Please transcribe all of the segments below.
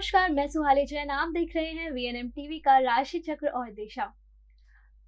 नमस्कार, मैं सुहाली जैन। आप देख रहे हैं वीएनएम टीवी का राशि चक्र और दिशा।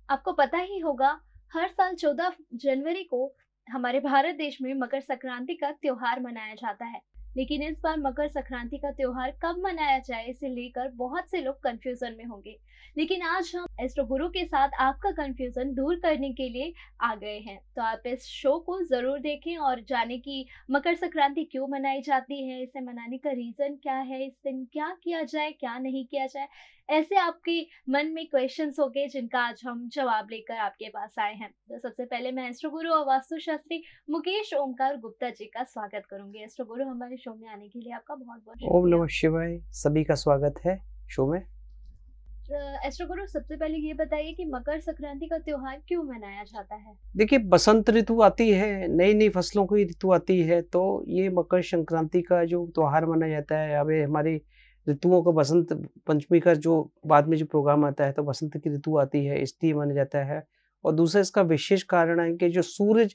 आपको पता ही होगा, हर साल 14 जनवरी को हमारे भारत देश में मकर संक्रांति का त्योहार मनाया जाता है। लेकिन इस बार मकर संक्रांति का त्योहार कब मनाया जाए, इसे लेकर बहुत से लोग कंफ्यूजन में होंगे। लेकिन आज हम एस्ट्रो गुरु के साथ आपका कंफ्यूजन दूर करने के लिए आ गए हैं। तो आप इस शो को जरूर देखें और जानें कि मकर संक्रांति क्यों मनाई जाती है, इसे मनाने का रीजन क्या है, इस दिन क्या किया जाए, क्या नहीं किया जाए। ऐसे आपके मन में क्वेश्चंस होंगे जिनका आज हम जवाब लेकर आपके पास आए हैं। तो सबसे पहले मैं एस्ट्रो गुरु और वास्तु शास्त्री मुकेश ओमकार गुप्ता जी का स्वागत करूंगी। एस्ट्रो गुरु, हमारे शो में आने के लिए आपका बहुत बहुत ओम शुक्रिया। नमः शिवाय। सभी का स्वागत है शो में। एस्ट्रो गुरु, सबसे पहले ये बताइए कि मकर संक्रांति का त्योहार क्यों मनाया जाता है? देखिए, बसंत ऋतु आती है, नई नई फसलों की ऋतु आती है, तो ये मकर संक्रांति का जो त्योहार मनाया जाता है। अब हमारी ऋतुओं का बसंत पंचमी का जो बाद में जो प्रोग्राम आता है, तो बसंत की ऋतु आती है, इसलिए माना जाता है। और दूसरा इसका विशेष कारण है कि जो सूरज,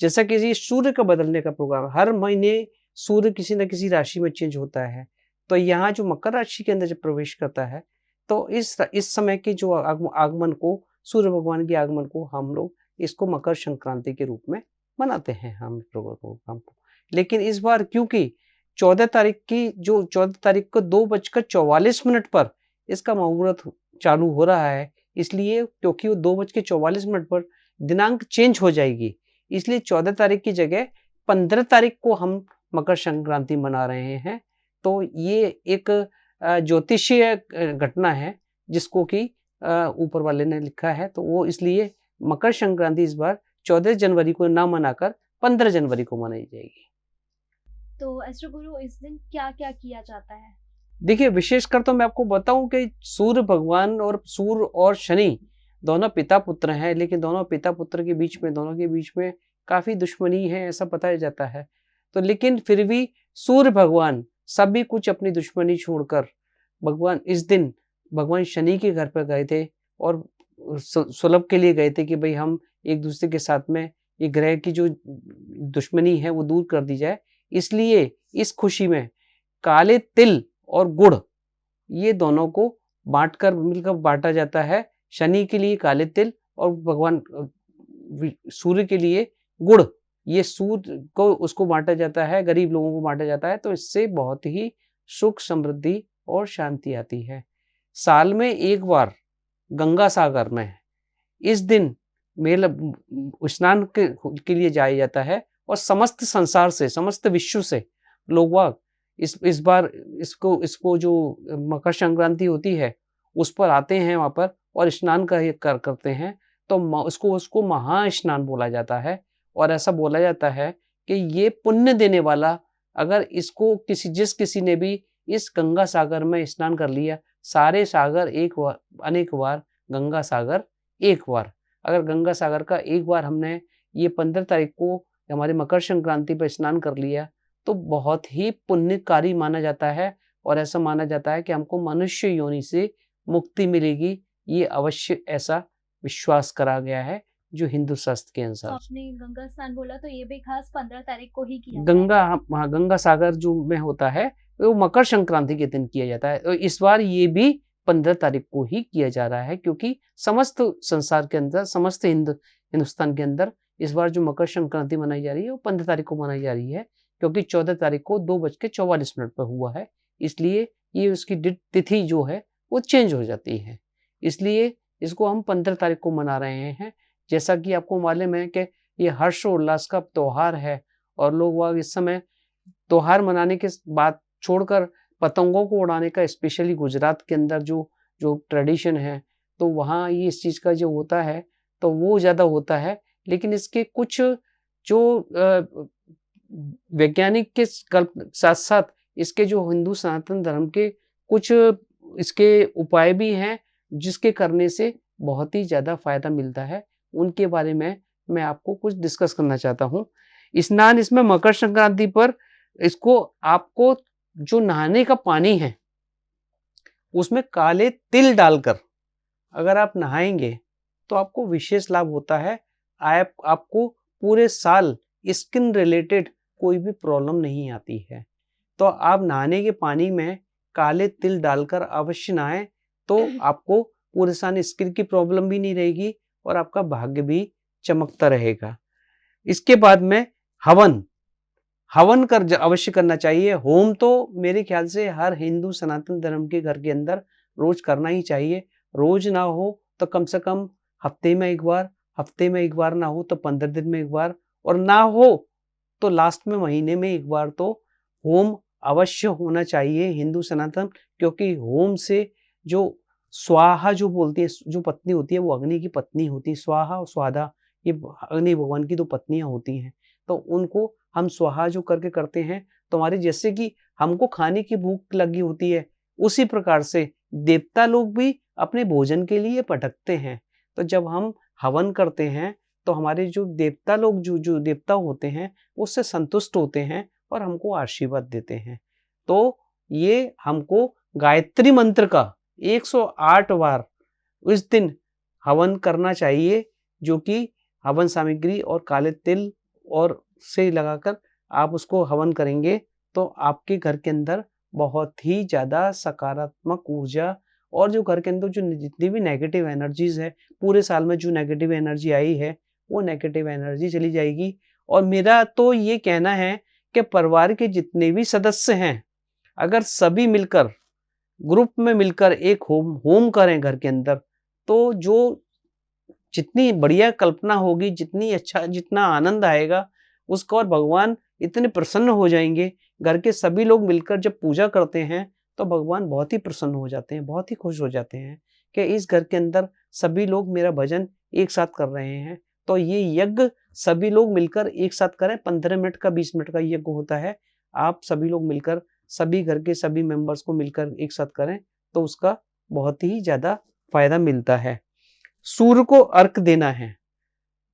जैसा कि ये सूर्य का बदलने का प्रोग्राम है, हर महीने सूर्य किसी न किसी राशि में चेंज होता है। तो यहाँ जो मकर राशि के अंदर जब प्रवेश करता है, तो इस समय के जो आगमन को, सूर्य भगवान के आगमन को हम लोग इसको मकर संक्रांति के रूप में मनाते हैं हम प्रोग्राम को। लेकिन इस बार क्योंकि 14 तारीख को 2:44 पर इसका मुहूर्त चालू हो रहा है, इसलिए क्योंकि वो 2:44 पर दिनांक चेंज हो जाएगी, इसलिए 14 तारीख की जगह 15 तारीख को हम मकर संक्रांति मना रहे हैं। तो ये एक ज्योतिषीय घटना है जिसको कि ऊपर वाले ने लिखा है, तो वो इसलिए मकर संक्रांति इस बार 14 जनवरी को ना मनाकर 15 जनवरी को मनाई जाएगी। तो एस्ट्रो गुरु, इस दिन क्या क्या किया जाता है? देखिए, विशेषकर तो मैं आपको बताऊं कि सूर्य भगवान और शनि दोनों पिता पुत्र हैं, लेकिन दोनों पिता पुत्र के बीच में, दोनों के बीच में काफी दुश्मनी है, ऐसा बताया जाता है। तो लेकिन फिर भी सूर्य भगवान सभी कुछ अपनी दुश्मनी छोड़कर इस दिन भगवान शनि के घर पर गए थे और सुलभ के लिए गए थे कि भाई हम एक दूसरे के साथ में ये ग्रह की जो दुश्मनी है वो दूर कर दी जाए। इसलिए इस खुशी में काले तिल और गुड़, ये दोनों को मिलकर बांटा जाता है। शनि के लिए काले तिल और भगवान सूर्य के लिए गुड़, ये सूर्य को उसको बांटा जाता है, गरीब लोगों को बांटा जाता है। तो इससे बहुत ही सुख, समृद्धि और शांति आती है। साल में एक बार गंगा सागर में इस दिन स्नान के लिए जाया जाता है और समस्त संसार से, समस्त विश्व से लोग इस बार इसको जो मकर संक्रांति होती है उस पर आते हैं वहां पर और स्नान करते हैं। तो उसको महास्नान बोला जाता है। और ऐसा बोला जाता है कि ये पुण्य देने वाला, अगर इसको जिस किसी ने भी इस गंगा सागर में स्नान कर लिया, सारे सागर अनेक बार, गंगा सागर एक बार, अगर गंगा सागर का एक बार हमने ये 15 तारीख को हमारे मकर संक्रांति पर स्नान कर लिया, तो बहुत ही पुण्यकारी माना जाता है। और ऐसा माना जाता है कि हमको मनुष्य योनि से मुक्ति मिलेगी। ये अवश्य ऐसा विश्वास करा गया है जो हिंदू शास्त्र के अनुसार। आपने गंगा स्नान बोला, तो ये भी खास 15 तारीख को ही किया गंगा सागर जो में होता है वो मकर संक्रांति के दिन किया जाता है। तो इस बार ये भी 15 तारीख को ही किया जा रहा है, क्योंकि समस्त संसार के अंदर, समस्त हिंदुस्तान के अंदर इस बार जो मकर संक्रांति मनाई जा रही है वो 15 तारीख को मनाई जा रही है, क्योंकि 14 तारीख को 2:44 पर हुआ है। इसलिए ये उसकी तिथि जो है वो चेंज हो जाती है, इसलिए इसको हम 15 तारीख को मना रहे हैं। जैसा कि आपको मालूम है कि ये हर्षोल्लास का त्योहार है और लोग इस समय त्योहार मनाने के बाद छोड़कर पतंगों को उड़ाने का, स्पेशली गुजरात के अंदर जो ट्रेडिशन है, तो वहाँ ये इस चीज़ का जो होता है तो वो ज़्यादा होता है। लेकिन इसके कुछ जो वैज्ञानिक के साथ साथ इसके जो हिंदू सनातन धर्म के कुछ इसके उपाय भी हैं, जिसके करने से बहुत ही ज़्यादा फायदा मिलता है। उनके बारे में मैं आपको कुछ डिस्कस करना चाहता हूँ। स्नान इसमें मकर संक्रांति पर इसको आपको जो नहाने का पानी है उसमें काले तिल डालकर अगर आप नहाएंगे तो आपको विशेष लाभ होता है। आपको पूरे साल स्किन रिलेटेड कोई भी प्रॉब्लम नहीं आती है। तो आप नहाने के पानी में काले तिल डालकर अवश्य नहाएं, तो आपको पूरे साल स्किन की प्रॉब्लम भी नहीं रहेगी और आपका भाग्य भी चमकता रहेगा। इसके बाद में हवन कर अवश्य करना चाहिए। होम तो मेरे ख्याल से हर हिंदू सनातन धर्म के घर के अंदर रोज करना ही चाहिए। रोज ना हो तो कम से कम हफ्ते में एक बार ना हो तो 15 दिन में एक बार, और ना हो तो लास्ट में महीने में एक बार तो होम अवश्य होना चाहिए हिंदू सनातन। क्योंकि होम से जो स्वाहा जो बोलती है, जो पत्नी होती है वो अग्नि की पत्नी होती है। स्वाहा और स्वादा ये अग्नि भगवान की दो पत्नियां होती हैं, तो उनको हम स्वाहा जो करके करते हैं, तो हमारे जैसे कि हमको खाने की भूख लगी होती है, उसी प्रकार से देवता लोग भी अपने भोजन के लिए भटकते हैं। तो जब हम हवन करते हैं तो हमारे जो देवता लोग जो देवता होते हैं उससे संतुष्ट होते हैं और हमको आशीर्वाद देते हैं। तो ये हमको गायत्री मंत्र का 108 बार उस दिन हवन करना चाहिए, जो कि हवन सामग्री और काले तिल और से लगाकर आप उसको हवन करेंगे तो आपके घर के अंदर बहुत ही ज्यादा सकारात्मक ऊर्जा, और जो घर के अंदर जो जितनी भी नेगेटिव एनर्जीज है, पूरे साल में जो नेगेटिव एनर्जी आई है वो नेगेटिव एनर्जी चली जाएगी। और मेरा तो ये कहना है कि परिवार के जितने भी सदस्य हैं, अगर सभी मिलकर ग्रुप में मिलकर एक होम करें घर के अंदर, तो जो जितनी बढ़िया कल्पना होगी, जितना आनंद आएगा उसका, और भगवान इतने प्रसन्न हो जाएंगे। घर के सभी लोग मिलकर जब पूजा करते हैं तो भगवान बहुत ही प्रसन्न हो जाते हैं, बहुत ही खुश हो जाते हैं कि इस घर के अंदर सभी लोग मेरा भजन एक साथ कर रहे हैं। तो ये यज्ञ सभी लोग मिलकर एक साथ करें। 15 मिनट का 20 मिनट का यज्ञ होता है। आप सभी लोग मिलकर, सभी घर के सभी मेंबर्स को मिलकर एक साथ करें तो उसका बहुत ही ज्यादा फायदा मिलता है। सूर्य को अर्घ देना है।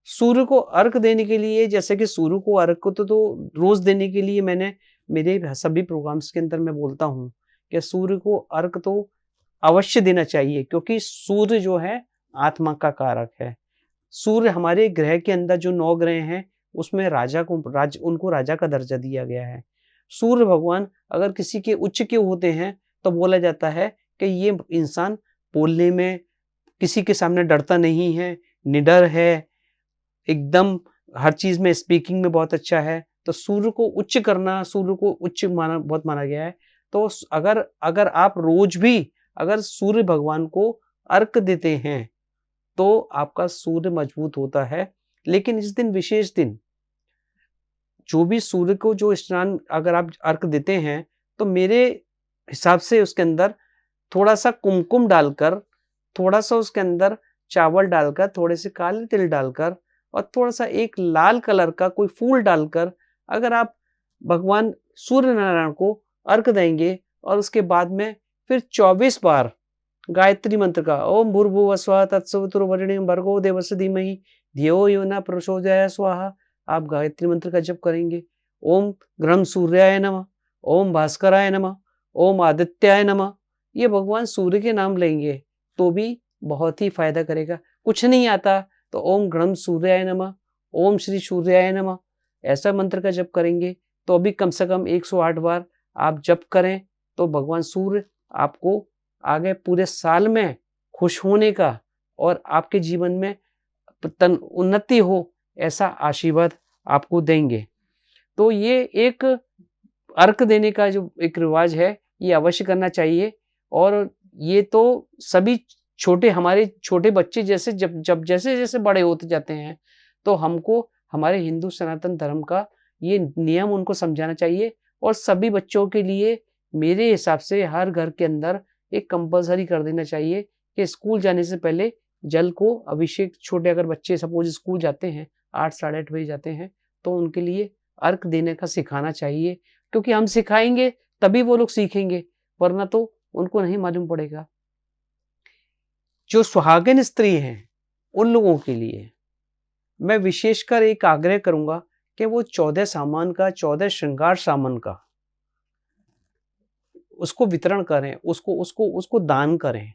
सूर्य को अर्घ देने के लिए, जैसे कि सूर्य को अर्घ को तो रोज देने के लिए मैंने मेरे सभी प्रोग्राम्स के अंदर मैं बोलता हूँ कि सूर्य को अर्घ तो अवश्य देना चाहिए, क्योंकि सूर्य जो है आत्मा का कारक है। सूर्य हमारे ग्रह के अंदर जो 9 ग्रह हैं उसमें उनको राजा का दर्जा दिया गया है। सूर्य भगवान अगर किसी के उच्च के होते हैं तो बोला जाता है कि ये इंसान बोलने में किसी के सामने डरता नहीं है, निडर है, एकदम हर चीज में स्पीकिंग में बहुत अच्छा है। तो सूर्य को उच्च करना, सूर्य को उच्च बहुत माना गया है। तो अगर आप रोज भी अगर सूर्य भगवान को अर्घ देते हैं तो आपका सूर्य मजबूत होता है। लेकिन इस दिन, विशेष दिन, जो भी सूर्य को जो स्नान अगर आप अर्घ देते हैं तो मेरे हिसाब से उसके अंदर थोड़ा सा कुमकुम डालकर, थोड़ा सा उसके अंदर चावल डालकर, थोड़े से काले तिल डालकर और थोड़ा सा एक लाल कलर का कोई फूल डालकर अगर आप भगवान सूर्य नारायण को अर्घ देंगे और उसके बाद में फिर 24 बार गायत्री मंत्र का ओम भूर्भुवः स्वः तत्सवितुर्वरेण्यं भर्गो देवस्य धीमहि धियो यो न प्रचोदयात् स्वाहा, आप गायत्री मंत्र का जप करेंगे। ओम ग्रह सूर्याय नमः, ओम भास्कराय नमः, ओम आदित्याय नमः, ये भगवान सूर्य के नाम लेंगे तो भी बहुत ही फायदा करेगा। कुछ नहीं आता तो ओम ग्रह सूर्याय नमः, ओम श्री सूर्याय नमः, ऐसा मंत्र का जप करेंगे तो भी कम से कम 108 बार आप जप करें तो भगवान सूर्य आपको आगे पूरे साल में खुश होने का और आपके जीवन में उन्नति हो ऐसा आशीर्वाद आपको देंगे। तो ये एक अर्घ देने का जो एक रिवाज है ये अवश्य करना चाहिए। और ये तो सभी हमारे छोटे बच्चे जैसे जैसे जैसे बड़े होते जाते हैं तो हमको हमारे हिंदू सनातन धर्म का ये नियम उनको समझाना चाहिए। और सभी बच्चों के लिए मेरे हिसाब से हर घर के अंदर एक कंपलसरी कर देना चाहिए कि स्कूल जाने से पहले जल को अभिषेक, छोटे अगर बच्चे सपोज स्कूल जाते हैं 8 साढ़े 8 बजे जाते हैं तो उनके लिए अर्घ देने का सिखाना चाहिए। क्योंकि हम सिखाएंगे तभी वो लोग सीखेंगे, वरना तो उनको नहीं मालूम पड़ेगा। जो सुहागिन स्त्री हैं उन लोगों के लिए मैं विशेषकर एक आग्रह करूंगा कि वो 14 सामान का, 14 श्रृंगार सामान का उसको वितरण करें, उसको दान करें।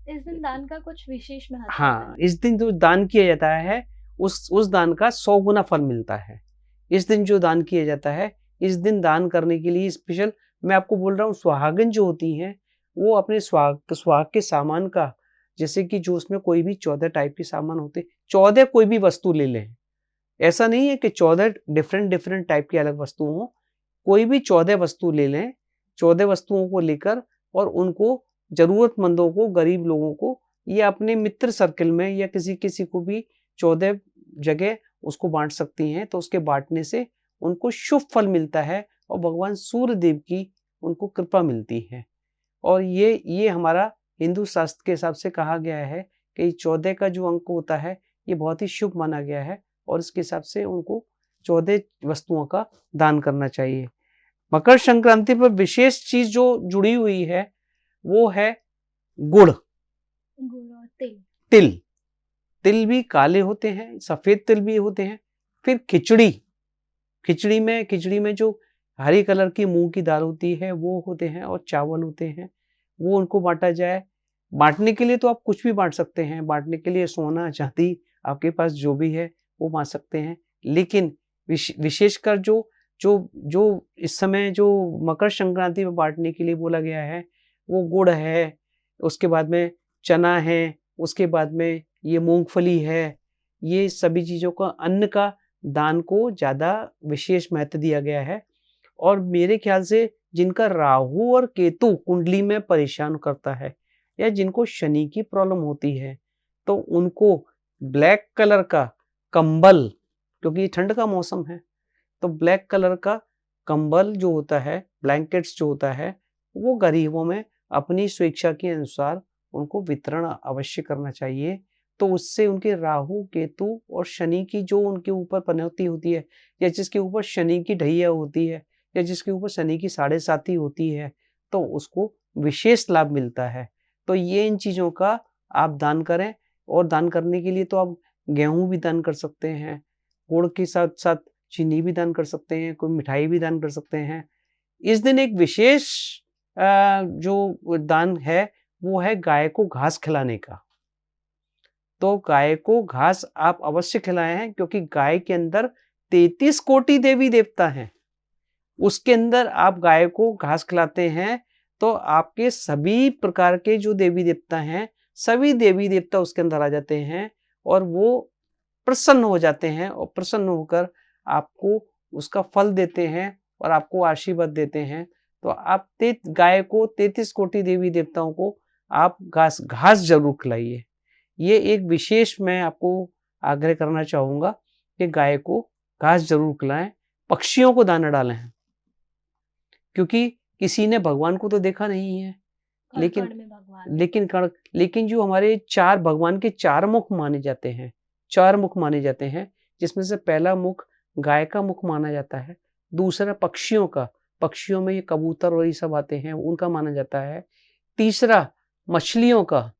इस दिन दान का कुछ विशेष महत्व है। हाँ, इस दिन जो दान किया जाता है उस दान का 100 गुना फल मिलता है। इस दिन जो दान किया जाता है, इस दिन दान करने के लिए स्पेशल मैं आपको बोल रहा हूँ सुहागन जो होती हैं वो अपने सुहाग के सामान का, जैसे कि जो उसमें कोई भी 14 टाइप के सामान होते, 14 कोई भी वस्तु ले लें, ऐसा नहीं है कि 14 डिफरेंट टाइप की अलग वस्तु हो, कोई भी 14 वस्तु ले लें, 14 वस्तुओं को लेकर और उनको जरूरतमंदों को, गरीब लोगों को या अपने मित्र सर्कल में या किसी को भी 14 जगह उसको बांट सकती हैं। तो उसके बांटने से उनको शुभ फल मिलता है और भगवान सूर्य देव की उनको कृपा मिलती है। और ये हमारा हिंदू शास्त्र के हिसाब से कहा गया है कि 14 का जो अंक होता है ये बहुत ही शुभ माना गया है और इसके हिसाब से उनको 14 वस्तुओं का दान करना चाहिए। मकर संक्रांति पर विशेष चीज जो जुड़ी हुई है वो है गुड़ और तिल। तिल भी काले होते हैं, सफेद तिल भी होते हैं। फिर खिचड़ी में जो हरी कलर की मूंग की दाल होती है वो होते हैं और चावल होते हैं, वो उनको बांटा जाए। बांटने के लिए तो आप कुछ भी बांट सकते हैं, बांटने के लिए सोना चांदी आपके पास जो भी है वो बांट सकते हैं। लेकिन विशेषकर जो इस समय जो मकर संक्रांति में बांटने के लिए बोला गया है वो गुड़ है, उसके बाद में चना है, उसके बाद में ये मूंगफली है। ये सभी चीजों का, अन्न का दान को ज्यादा विशेष महत्व दिया गया है। और मेरे ख्याल से जिनका राहु और केतु कुंडली में परेशान करता है या जिनको शनि की प्रॉब्लम होती है तो उनको ब्लैक कलर का कंबल, क्योंकि ये ठंड का मौसम है तो ब्लैक कलर का कंबल जो होता है, ब्लैंकेट्स जो होता है, वो गरीबों में अपनी स्वेच्छा के अनुसार उनको वितरण अवश्य करना चाहिए। तो उससे उनके राहु केतु और शनि की जो उनके ऊपर पनौती होती है या जिसके ऊपर शनि की ढैया होती है या जिसके ऊपर शनि की 7.5 होती है तो उसको विशेष लाभ मिलता है। तो ये इन चीजों का आप दान करें। और दान करने के लिए तो आप गेहूं भी दान कर सकते हैं, गुड़ के साथ साथ चीनी भी दान कर सकते हैं, कोई मिठाई भी दान कर सकते हैं। इस दिन एक विशेष जो दान है वो है गाय को घास खिलाने का। तो गाय को घास आप अवश्य खिलाएं हैं, क्योंकि गाय के अंदर 33 कोटि देवी देवता हैं। उसके अंदर आप गाय को घास खिलाते हैं तो आपके सभी प्रकार के जो देवी देवता हैं, सभी देवी देवता उसके अंदर आ जाते हैं और वो प्रसन्न हो जाते हैं और प्रसन्न होकर आपको उसका फल देते हैं और आपको आशीर्वाद देते हैं। तो आप गाय को 33 कोटि देवी देवताओं को आप घास जरूर खिलाइए। ये एक विशेष मैं आपको आग्रह करना चाहूंगा कि गाय को घास जरूर खिलाएं। पक्षियों को दाना डालें, क्योंकि किसी ने भगवान को तो देखा नहीं है, लेकिन जो हमारे भगवान के 4 मुख माने जाते हैं, 4 मुख माने जाते हैं, जिसमें से पहला मुख गाय का मुख माना जाता है, दूसरा पक्षियों का, पक्षियों में ये कबूतर और ये सब आते हैं उनका माना जाता है, तीसरा मछलियों का,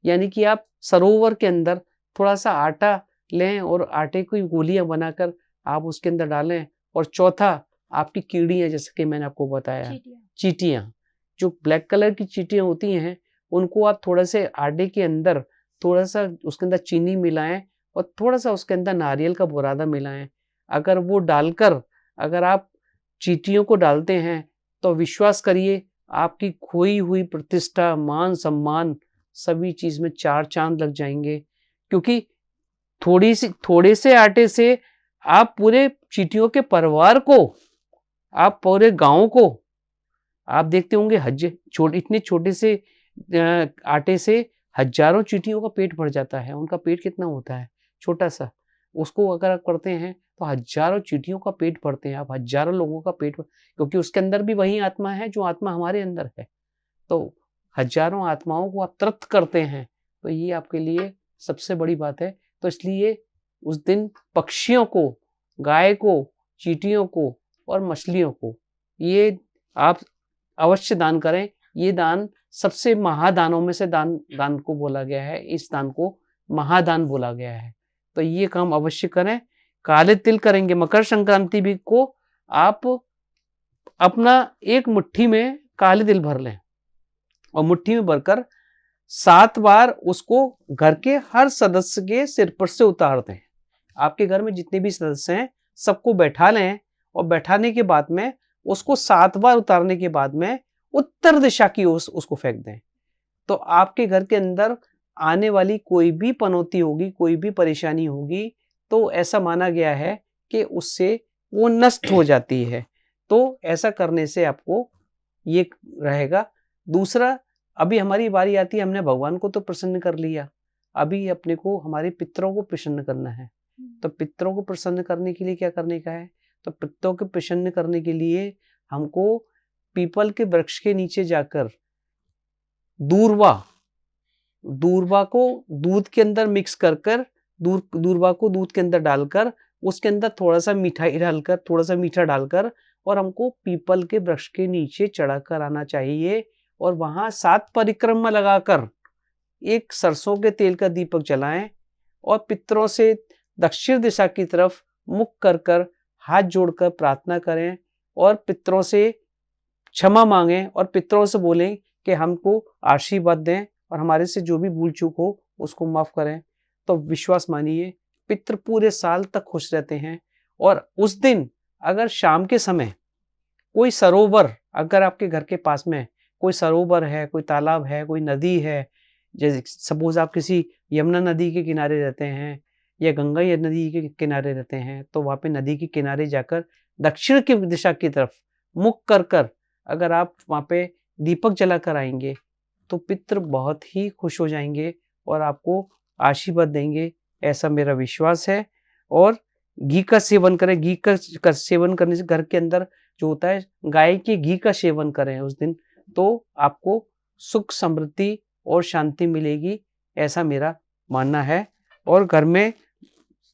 यानी कि आप सरोवर के अंदर थोड़ा सा आटा लें और आटे की गोलियां बनाकर आप उसके अंदर डालें, और चौथा आपकी कीड़ियां, जैसे कि मैंने आपको बताया चींटियां, जो ब्लैक कलर की चींटियां होती हैं उनको आप थोड़ा से आटे के अंदर थोड़ा सा उसके अंदर चीनी मिलाएं और थोड़ा सा उसके अंदर नारियल का बुरादा मिलाएं। अगर वो डालकर अगर आप चींटियों को डालते हैं तो विश्वास करिए आपकी खोई हुई प्रतिष्ठा, मान सम्मान, सभी चीज में 4 चांद लग जाएंगे। क्योंकि थोड़े से आटे से आप पूरे चींटियों के परिवार को, आप पूरे गांव को, आप देखते होंगे इतने छोटे से आटे से हजारों चींटियों का पेट भर जाता है। उनका पेट कितना होता है, छोटा सा, उसको अगर आप करते हैं तो हजारों चींटियों का पेट भरते हैं आप, हजारों लोगों का पेट, क्योंकि उसके अंदर भी वही आत्मा है जो आत्मा हमारे अंदर है। तो हजारों आत्माओं को आप तृप्त करते हैं, तो ये आपके लिए सबसे बड़ी बात है। तो इसलिए उस दिन पक्षियों को, गाय को, चींटियों को और मछलियों को ये आप अवश्य दान करें। ये दान सबसे महादानों में से दान को बोला गया है, इस दान को महादान बोला गया है। तो ये काम अवश्य करें। काले तिल करेंगे मकर संक्रांति भी को आप अपना एक मुट्ठी में काले तिल भर लें और मुट्ठी में भरकर 7 बार उसको घर के हर सदस्य के सिर पर से उतार दें। आपके घर में जितने भी सदस्य हैं सबको बैठा लें और बैठाने के बाद में उसको 7 बार उतारने के बाद में उत्तर दिशा की ओर उसको फेंक दें। तो आपके घर के अंदर आने वाली कोई भी पनौती होगी, कोई भी परेशानी होगी, तो ऐसा माना गया है कि उससे वो नष्ट हो जाती है। तो ऐसा करने से आपको ये रहेगा। दूसरा, अभी हमारी बारी आती है, हमने भगवान को तो प्रसन्न कर लिया, अभी अपने को हमारे पितरों को प्रसन्न करना है। तो पितरों को प्रसन्न करने के लिए क्या करने का है? तो पितरों को प्रसन्न करने के लिए हमको पीपल के वृक्ष के नीचे जाकर दूर्वा को दूध के अंदर मिक्स कर दूर्वा को दूध के अंदर डालकर उसके अंदर थोड़ा सा मीठा डालकर और हमको पीपल के वृक्ष के नीचे चढ़ाकर आना चाहिए और वहां 7 परिक्रमा लगाकर एक सरसों के तेल का दीपक जलाएं और पितरों से दक्षिण दिशा की तरफ मुख कर हाथ जोड़कर प्रार्थना करें और पितरों से क्षमा मांगें और पितरों से बोलें कि हमको आशीर्वाद दें और हमारे से जो भी भूल चूक हो उसको माफ करें। तो विश्वास मानिए पितृ पूरे साल तक खुश रहते हैं। और उस दिन अगर शाम के समय कोई सरोवर, अगर आपके घर के पास में कोई सरोवर है, कोई तालाब है, कोई नदी है, जैसे सपोज आप किसी यमुना नदी के किनारे रहते हैं या गंगा या नदी के किनारे रहते हैं, तो वहाँ पे नदी के किनारे जाकर दक्षिण की दिशा की तरफ मुख कर अगर आप वहाँ पे दीपक जला कर आएंगे तो पितृ बहुत ही खुश हो जाएंगे और आपको आशीर्वाद देंगे, ऐसा मेरा विश्वास है। और घी का सेवन करें, घी का सेवन करने से घर के अंदर जो होता है, गाय के घी का सेवन करें उस दिन, तो आपको सुख समृद्धि और शांति मिलेगी, ऐसा मेरा मानना है। और घर में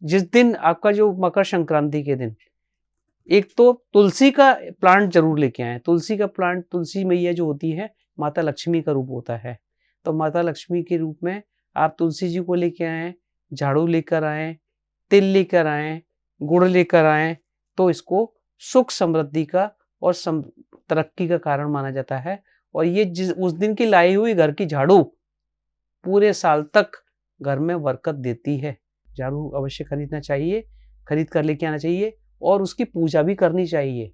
जिस दिन आपका जो मकर संक्रांति के दिन, एक तो तुलसी का प्लांट जरूर लेके आए। तुलसी का प्लांट, तुलसी मैया जो होती है माता लक्ष्मी का रूप होता है, तो माता लक्ष्मी के रूप में आप तुलसी जी को लेके आए, झाड़ू लेकर आए, तिल लेकर आए, गुड़ लेकर आए, तो इसको सुख समृद्धि का और तरक्की का कारण माना जाता है। और ये उस दिन की लाई हुई घर की झाड़ू पूरे साल तक घर में बरकत देती है। झाड़ू अवश्य खरीदना चाहिए, खरीद कर लेके आना चाहिए और उसकी पूजा भी करनी चाहिए।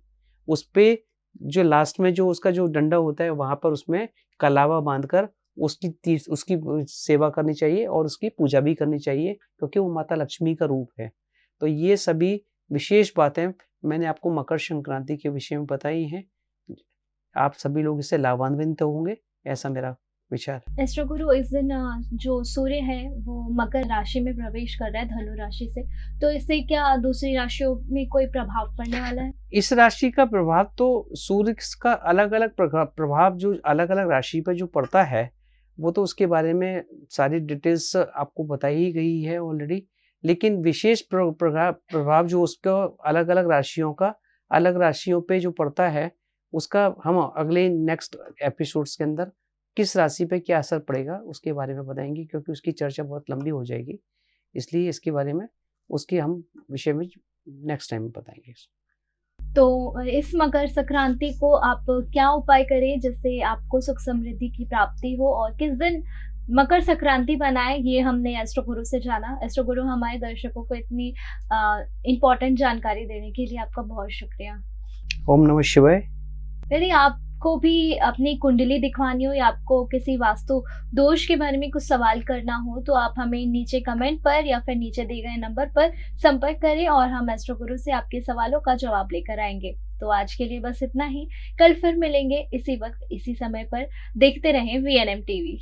उस पे जो लास्ट में जो उसका जो डंडा होता है वहां पर उसमें कलावा बांधकर उसकी सेवा करनी चाहिए और उसकी पूजा भी करनी चाहिए, क्योंकि वो माता लक्ष्मी का रूप है। तो ये सभी विशेष बातें मैंने आपको मकर संक्रांति के विषय में बताई हैं। आप सभी लोग इससे लाभान्वित होंगे, ऐसा मेरा विचार। एस्ट्रो गुरु, इस दिन जो सूर्य है वो मकर राशि में प्रवेश कर रहा है धनु राशि से, तो इससे क्या दूसरी राशियों में कोई प्रभाव पड़ने वाला है? इस राशि का प्रभाव तो सूर्य का अलग अलग प्रभाव जो अलग अलग राशि पर जो पड़ता है वो तो उसके बारे में सारी डिटेल्स आपको बताई ही गई है ऑलरेडी। लेकिन विशेष प्रभाव जो उसका अलग अलग राशियों का अलग राशियों पे जो पड़ता है उसका हम अगले नेक्स्ट एपिसोड्स के अंदर किस राशि पे क्या असर पड़ेगा उसके बारे में बताएंगे, क्योंकि उसकी चर्चा बहुत लंबी हो जाएगी, इसलिए इसके बारे में उसके हम विषय में नेक्स्ट टाइम बताएंगे। तो इस मकर संक्रांति को आप क्या उपाय करें जिससे आपको सुख समृद्धि की प्राप्ति हो, और किस दिन मकर संक्रांति बनाए, ये हमने एस्ट्रो गुरु से जाना। एस्ट्रो गुरु, हमारे दर्शकों को इतनी इम्पोर्टेंट जानकारी देने के लिए आपका बहुत शुक्रिया। ओम नमः शिवाय। यदि आपको भी अपनी कुंडली दिखवानी हो या आपको किसी वास्तु दोष के बारे में कुछ सवाल करना हो तो आप हमें नीचे कमेंट पर या फिर नीचे दिए गए नंबर पर संपर्क करें और हम एस्ट्रो गुरु से आपके सवालों का जवाब लेकर आएंगे। तो आज के लिए बस इतना ही, कल फिर मिलेंगे इसी वक्त इसी समय पर। देखते रहें VNM TV।